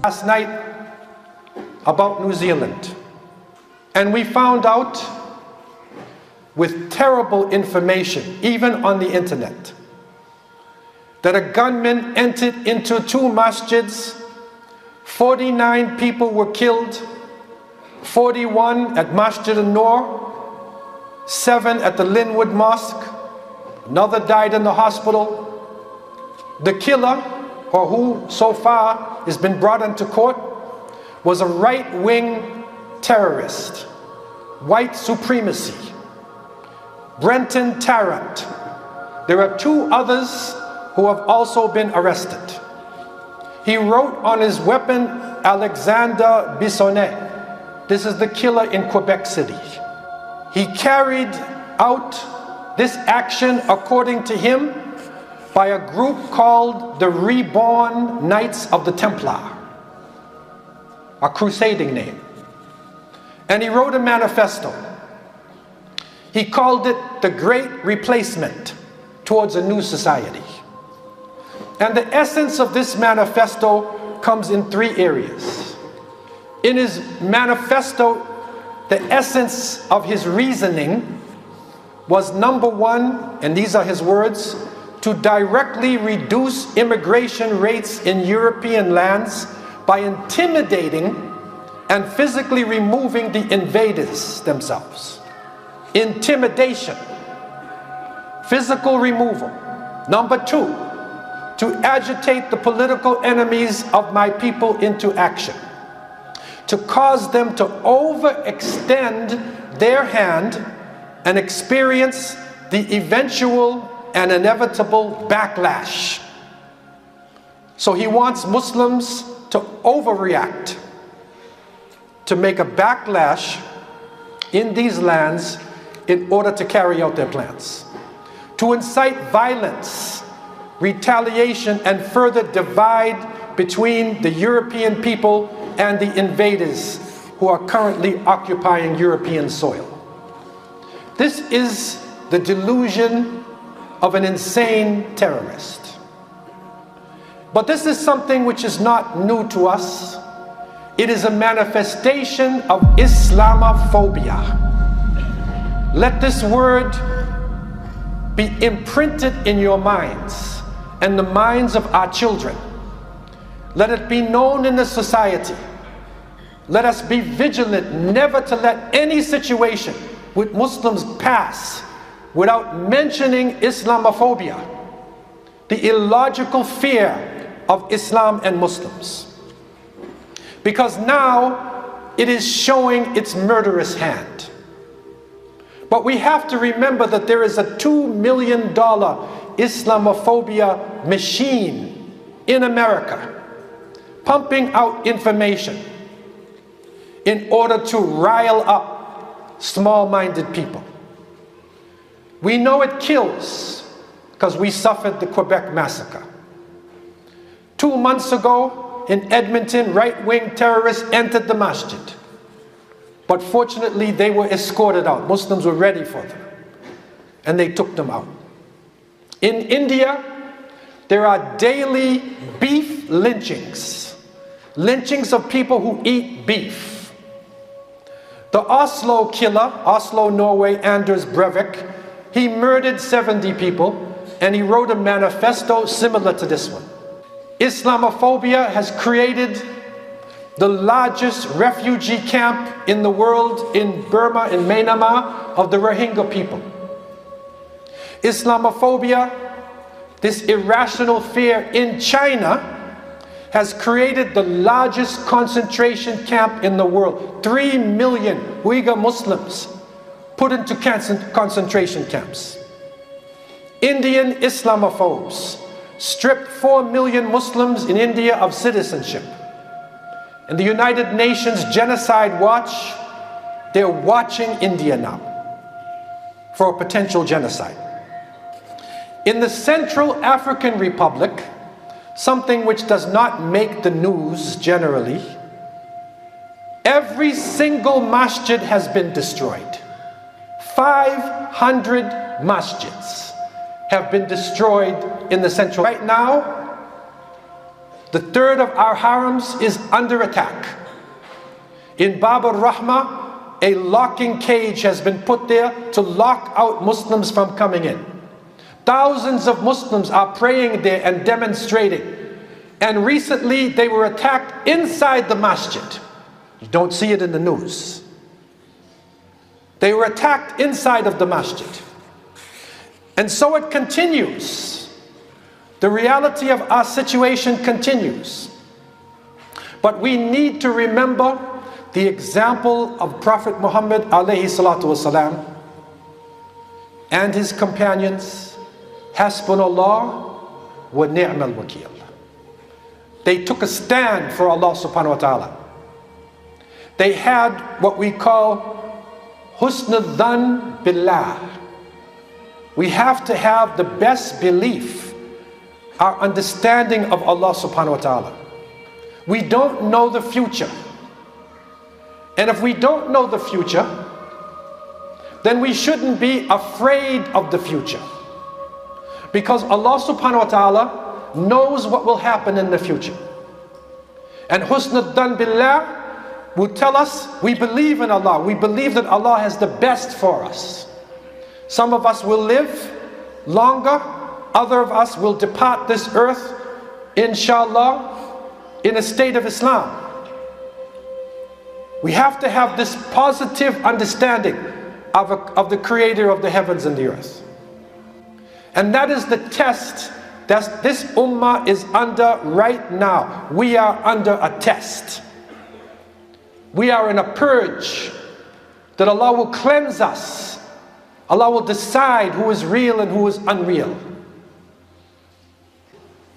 last night about New Zealand, and we found out with terrible information, even on the internet, that a gunman entered into 2 masjids, 49 people were killed, 41 at Masjid al-Noor, 7 at the Linwood Mosque, another died in the hospital. The killer, or who so far has been brought into court, was a right-wing terrorist, white supremacy, Brenton Tarrant. There are 2 others who have also been arrested. He wrote on his weapon, Alexander Bissonnet. This is the killer in Quebec City. He carried out this action, according to him, by a group called the Reborn Knights of the Templar, a crusading name. And he wrote a manifesto. He called it the Great Replacement towards a new society. And the essence of this manifesto comes in 3 areas. In his manifesto, the essence of his reasoning was, number 1, and these are his words, to directly reduce immigration rates in European lands by intimidating and physically removing the invaders themselves. Intimidation, physical removal. Number 2, to agitate the political enemies of my people into action, to cause them to overextend their hand and experience the eventual and inevitable backlash. So he wants Muslims to overreact, to make a backlash in these lands in order to carry out their plans, to incite violence, retaliation, and further divide between the European people and the invaders who are currently occupying European soil. This is the delusion of an insane terrorist. But this is something which is not new to us. It is a manifestation of Islamophobia. Let this word be imprinted in your minds and the minds of our children. Let it be known in the society. Let us be vigilant never to let any situation with Muslims pass without mentioning Islamophobia, the illogical fear of Islam and Muslims. Because now it is showing its murderous hand. But we have to remember that there is a $2 million Islamophobia machine in America, pumping out information in order to rile up small-minded people. We know it kills because we suffered the Quebec massacre. 2 months ago in Edmonton, right-wing terrorists entered the masjid. But fortunately, they were escorted out. Muslims were ready for them, and they took them out. In India, there are daily beef lynchings. Lynchings of people who eat beef. The Oslo killer, Oslo, Norway, Anders Breivik, he murdered 70 people, and he wrote a manifesto similar to this one. Islamophobia has created the largest refugee camp in the world in Burma, in Myanmar, of the Rohingya people. Islamophobia, this irrational fear in China, has created the largest concentration camp in the world. 3 million Uyghur Muslims put into concentration camps. Indian Islamophobes stripped 4 million Muslims in India of citizenship. And the United Nations Genocide Watch, they're watching India now for a potential genocide. In the Central African Republic, something which does not make the news generally, every single masjid has been destroyed. 500 masjids have been destroyed in the central. Right now, The third of our harams is under attack. In Bab al-Rahmah, a locking cage has been put there to lock out Muslims from coming in. Thousands of Muslims are praying there and demonstrating. And recently they were attacked inside the masjid. You don't see it in the news. They were attacked inside of the masjid. And so it continues. The reality of our situation continues. But we need to remember the example of Prophet Muhammad alayhi salatu wasalam and his companions. Hasbunallah wa ni'mal wakil. They took a stand for Allah subhanahu wa ta'ala. They had what we call husn al-dhan billah. We have to have the best belief, our understanding of Allah subhanahu wa ta'ala. We don't know the future. And if we don't know the future, then we shouldn't be afraid of the future. Because Allah subhanahu wa ta'ala knows what will happen in the future. And husn al-dhan billah will tell us we believe in Allah. We believe that Allah has the best for us. Some of us will live longer. Other of us will depart this earth, inshallah, in a state of Islam. We have to have this positive understanding of the Creator of the heavens and the earth. And that is the test that this ummah is under right now. We are under a test. We are in a purge that Allah will cleanse us. Allah will decide who is real and who is unreal.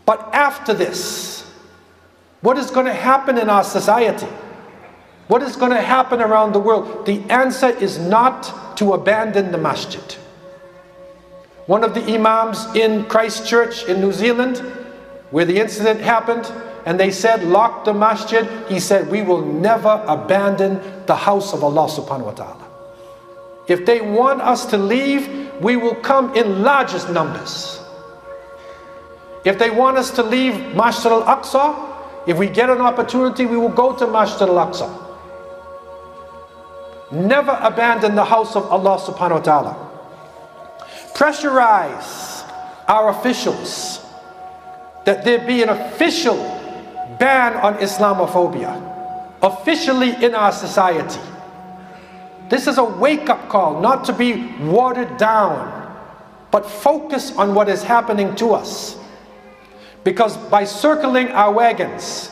But after this, what is going to happen in our society? What is going to happen around the world? The answer is not to abandon the masjid. One of the imams in Christchurch in New Zealand, where the incident happened, and they said, lock the masjid, he said, we will never abandon the house of Allah subhanahu wa ta'ala. If they want us to leave, we will come in largest numbers. If they want us to leave Masjid al-Aqsa, if we get an opportunity, we will go to Masjid al-Aqsa. Never abandon the house of Allah subhanahu wa ta'ala. Pressurize our officials that there be an official ban on Islamophobia officially in our society. This is a wake-up call, not to be watered down, but focus on what is happening to us. Because by circling our wagons,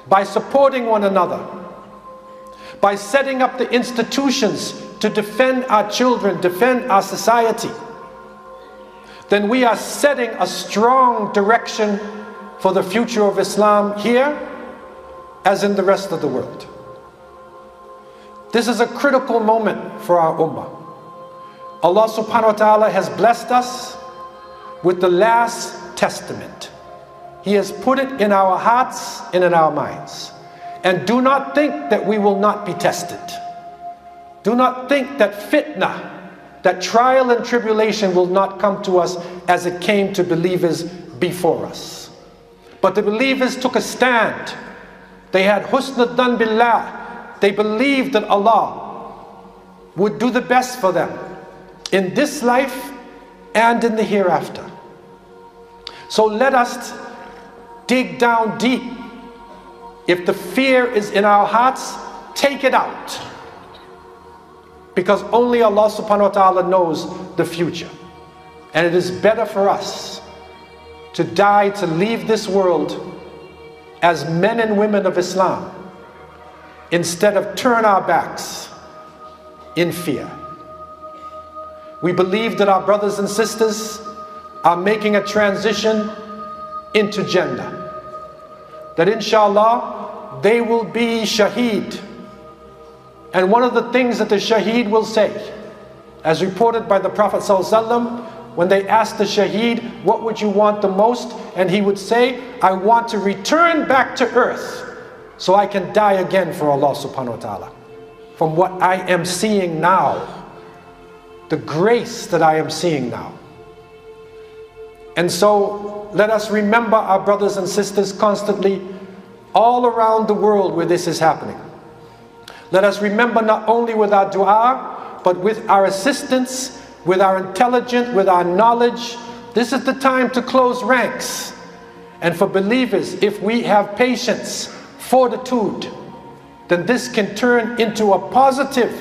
by supporting one another, by setting up the institutions to defend our children, defend our society, then we are setting a strong direction for the future of Islam here as in the rest of the world. This is a critical moment for our ummah. Allah subhanahu wa ta'ala has blessed us with the last testament. He has put it in our hearts and in our minds. And do not think that we will not be tested. Do not think that fitna, that trial and tribulation will not come to us as it came to believers before us. But the believers took a stand. They had husn al-dhan billah. They believed that Allah would do the best for them in this life and in the hereafter. So let us dig down deep. If the fear is in our hearts, take it out. Because only Allah subhanahu wa ta'ala knows the future. And it is better for us to die, to leave this world as men and women of Islam, instead of turn our backs in fear. We believe that our brothers and sisters are making a transition into Jannah. That inshallah, they will be shaheed. And one of the things that the shaheed will say, as reported by the Prophet ﷺ, when they asked the shaheed, what would you want the most? And he would say, I want to return back to earth so I can die again for Allah subhanahu wa ta'ala. From what I am seeing now, the grace that I am seeing now. And so let us remember our brothers and sisters constantly all around the world where this is happening. Let us remember not only with our dua, but with our assistance, with our intelligence, with our knowledge. This is the time to close ranks. And for believers, if we have patience, fortitude, then this can turn into a positive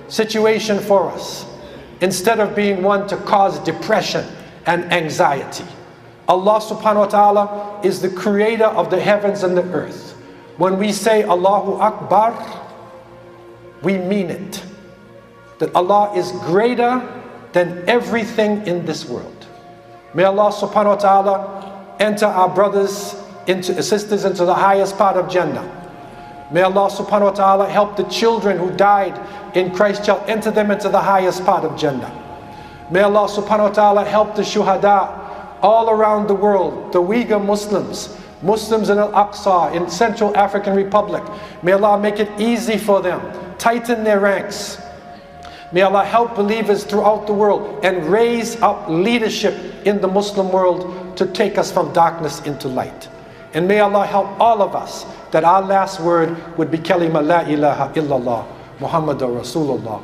situation for us, instead of being one to cause depression and anxiety. Allah subhanahu wa ta'ala is the creator of the heavens and the earth. When we say Allahu Akbar, we mean it. That Allah is greater than everything in this world. May Allah subhanahu wa ta'ala enter our brothers, sisters into the highest part of Jannah. May Allah subhanahu wa ta'ala help the children who died in Christchurch, enter them into the highest part of Jannah. May Allah subhanahu wa ta'ala help the shuhada all around the world, the Uyghur Muslims, Muslims in Al-Aqsa, in Central African Republic. May Allah make it easy for them, tighten their ranks. May Allah help believers throughout the world and raise up leadership in the Muslim world to take us from darkness into light. And may Allah help all of us that our last word would be kalima la ilaha illallah Muhammadur Rasulullah